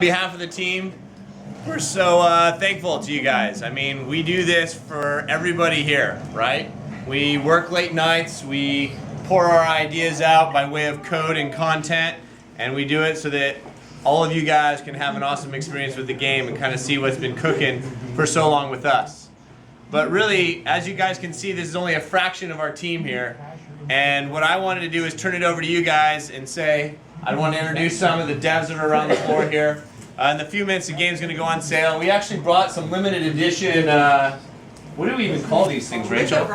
behalf of the team, we're so thankful to you guys. I mean, we do this for everybody here, right? We work late nights, we pour our ideas out by way of code and content, and we do it so that all of you guys can have an awesome experience with the game and kind of see what's been cooking for so long with us. But really, as you guys can see, this is only a fraction of our team here. And what I wanted to do is turn it over to you guys and say, I want to introduce some of the devs that are around the floor here. In a few minutes, the game's going to go on sale. We actually brought some limited edition, what do we even call these things, Rachel?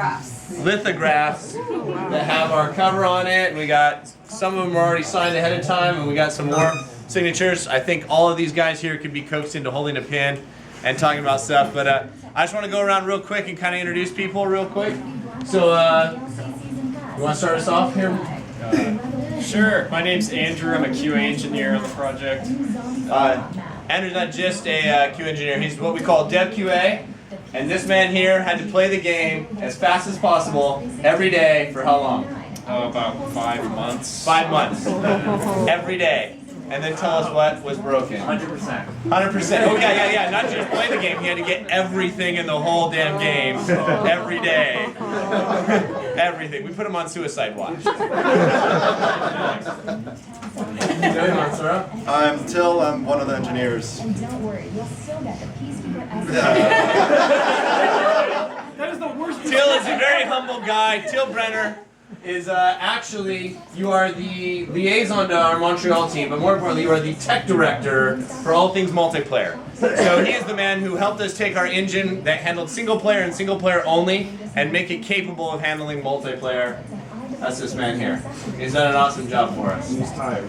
Lithographs that have our cover on it. And we got, some of them are already signed ahead of time, and we got some more signatures. I think all of these guys here could be coaxed into holding a pin and talking about stuff. But I just want to go around real quick and kind of introduce people real quick. So, you want to start us off here? Sure. My name's Andrew. I'm a QA engineer on the project. Andrew's not just a QA engineer. He's what we call Dev QA. And this man here had to play the game as fast as possible every day for how long? About 5 months. 5 months. Every day. And then tell us what was broken. 100%. 100%. Oh yeah. Not just play the game. He had to get everything in the whole damn game every day. Everything. We put him on suicide watch. I'm Till. I'm one of the engineers. And don't worry, you'll still get the piece we put out. That is the worst. Till is a very humble guy. Till Brenner is actually, you are the liaison to our Montreal team, but more importantly, you are the tech director for all things multiplayer. So he is the man who helped us take our engine that handled single player and single player only and make it capable of handling multiplayer. That's this man here. He's done an awesome job for us. He's tired.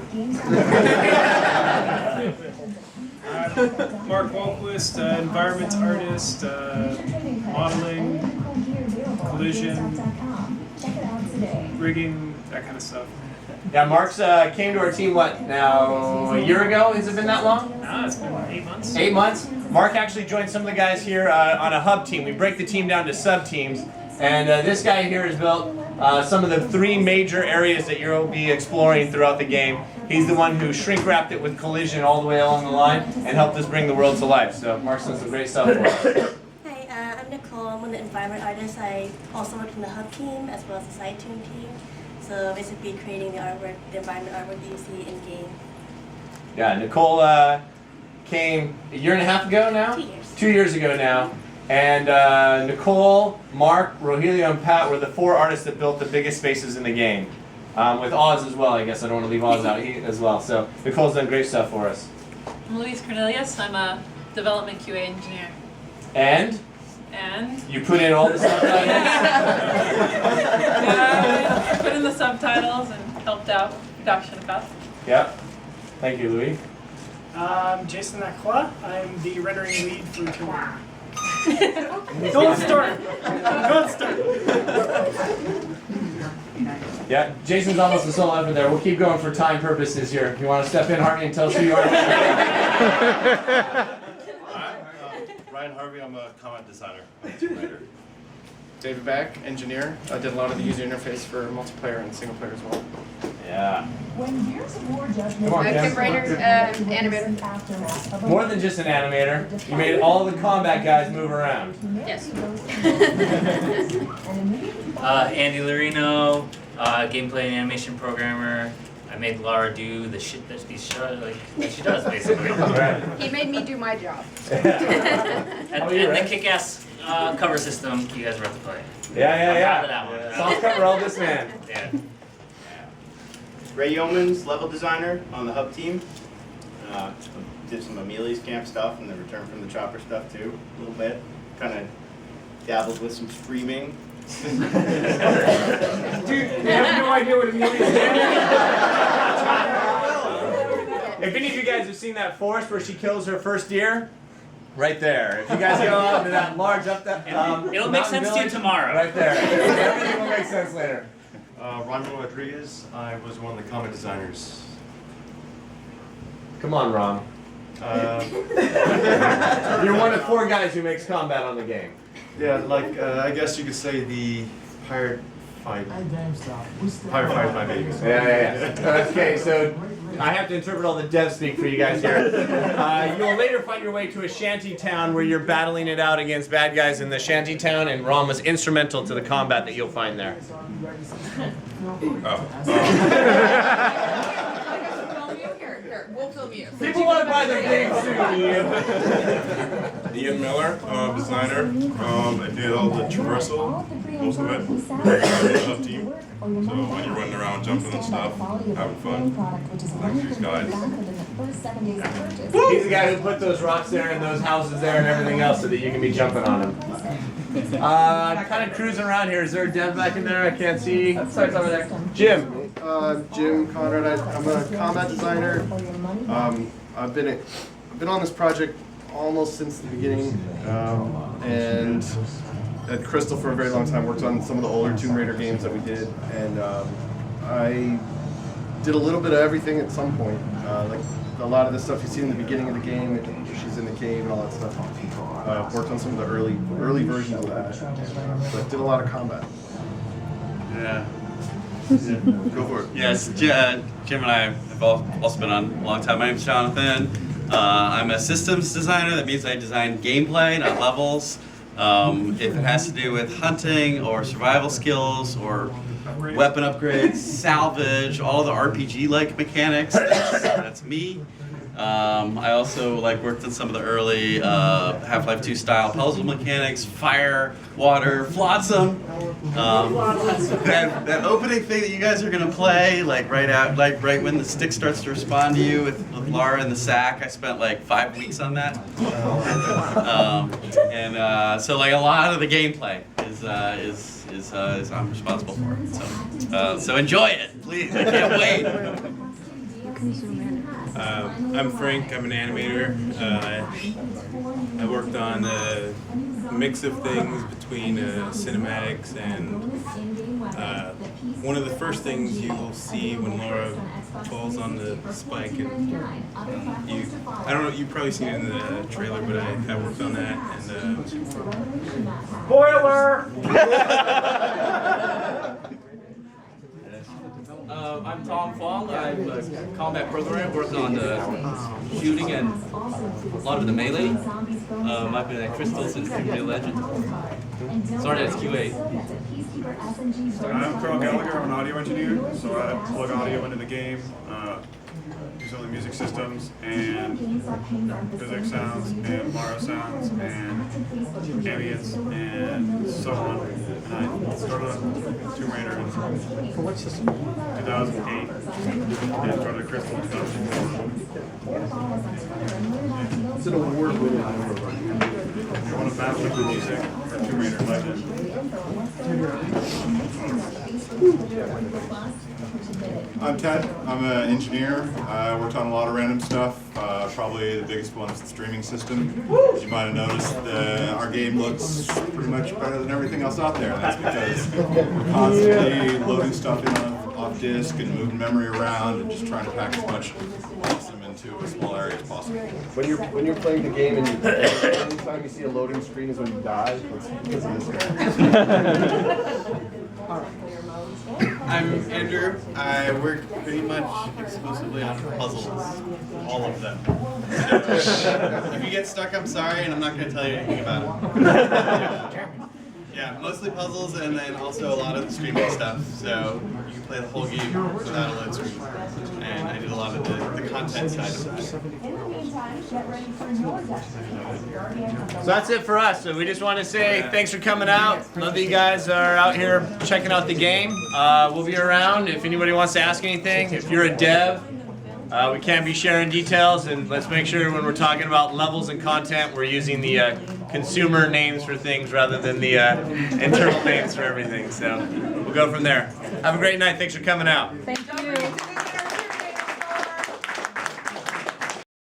Mark Walquist, environment artist, modeling, collision, rigging, that kind of stuff. Yeah, Mark's came to our team, what, now, a year ago? Has it been that long? No, it's been 8 months. 8 months? Mark actually joined some of the guys here on a hub team. We break the team down to sub-teams. And this guy here has built some of the 3 major areas that you'll be exploring throughout the game. He's the one who shrink-wrapped it with collision all the way along the line and helped us bring the world to life. So Mark's done some great stuff for us. Hi, I'm Nicole. I'm one of the environment artists. I also work in the hub team as well as the side team team. So basically creating the artwork, the environment artwork that you see in game. Yeah, Nicole came a year and a half ago now? 2 years. 2 years ago now. And Nicole, Mark, Rogelio, and Pat were the 4 artists that built the biggest spaces in the game. With Oz as well, I guess. I don't want to leave Oz out as well. So Nicole's done great stuff for us. I'm Louise Cornelius. I'm a development QA engineer. And you put in all the subtitles? Yeah, I put in the subtitles and helped out production stuff. Yep. Thank you, Louis. Jason Nakwa. I'm the rendering lead for Tomb. Don't start! Don't start! Yeah, Jason's almost a solo effort there. We'll keep going for time purposes here. You want to step in, Harvey, and tell us who you are? Ryan Harvey. I'm a comment designer. David Beck, engineer. I did a lot of the user interface for multiplayer and single player as well. Yeah. When years of war judgment, Come on, Kim. animator. More than just an animator. You made all the combat guys move around. Yes. Andy Lorino, gameplay and animation programmer. I made Laura do the shit that she does, basically. He made me do my job. and the kick-ass cover system you guys were about to play. Yeah. I'm proud of that one. Soft cover all this man. Yeah. Ray Yeomans, level designer on the hub team. Did some Amelia's camp stuff and the return from the chopper stuff too, a little bit. Kind of dabbled with some streaming. Dude, you have no idea what Amelia's If any of you guys have seen that forest where she kills her first deer, right there. If you guys go out to that large It'll make sense to you tomorrow. Right there. Everything will make sense later. Ron Rodriguez. I was one of the comment designers. Come on, Ron. You're one of 4 guys who makes combat on the game. Yeah, like I guess you could say the pirate fight. Gamestop. Fight my babies. Yeah. Okay, so I have to interpret all the dev speak for you guys here. You'll later find your way to a shanty town where you're battling it out against bad guys in the shanty town, and Rom was instrumental to the combat that you'll find there. We'll film you. People want to buy their games soon, Ian. Ian Miller, designer. I did all the traversal, most of it. Up team. So when you're running around, jumping and stuff, having fun. Like these guys. He's the guy who put those rocks there and those houses there and everything else so that you can be jumping on them. Kind of cruising around here. Is there a dev back in there? I can't see. Sorry, it's over there. Jim. Jim Conrad. I'm a combat designer. I've been on this project almost since the beginning, and at Crystal for a very long time. Worked on some of the older Tomb Raider games that we did, and I did a little bit of everything at some point. Like a lot of the stuff you see in the beginning of the game, she's in the cave and all that stuff. Worked on some of the early versions of that, but did a lot of combat. Yeah. Go for it. Yes, Jim and I have also been on a long time. My name's Jonathan. I'm a systems designer. That means I design gameplay, not levels. If it has to do with hunting or survival skills or weapon upgrades, salvage, all the RPG-like mechanics, that's me. I also worked on some of the early Half-Life 2 style puzzle mechanics, fire, water, flotsam. That opening thing that you guys are gonna play, right when the stick starts to respond to you with Lara in the sack. I spent 5 weeks on that. So a lot of the gameplay is I'm responsible for it. So enjoy it, please. I can't wait. I'm Frank. I'm an animator. I worked on a mix of things between cinematics and one of the first things you will see when Laura falls on the spike. And I don't know. You've probably seen it in the trailer, but I worked on that. And Spoiler! I'm Tom Fong. I'm a combat programmer working on the shooting and a lot of the melee. I've been at Crystal since Sunnyvale Legend. Started as QA. I'm Carl Gallagher. I'm an audio engineer, so I plug audio into the game, use all the music systems and physics sounds and Mara sounds and ambience and so on. And I started on Tomb Raider in 2008 and started at Crystal in 2004. It's an award-winning I won a battle with the music for Tomb Raider Legend. I'm Ted. I'm an engineer. I worked on a lot of random stuff. Probably the biggest one is the streaming system. As you might have noticed, our game looks pretty much better than everything else out there. And that's because we're constantly loading stuff in off disk and moving memory around and just trying to pack as much awesome into a small area as possible. When you're playing the game and anytime you see a loading screen is when you die, it's because of this guy. I'm Andrew. I work pretty much exclusively on puzzles, all of them. If you get stuck, I'm sorry, and I'm not going to tell you anything about it. Yeah, mostly puzzles, and then also a lot of the streaming stuff. So you can play the whole game without a load screen. And I did a lot of the content side of that. So that's it for us. So we just want to say thanks for coming out. Love that you guys are out here checking out the game. We'll be around if anybody wants to ask anything. If you're a dev, we can't be sharing details, and let's make sure when we're talking about levels and content, we're using the consumer names for things rather than the internal names for everything. So we'll go from there. Have a great night. Thanks for coming out. Thank you.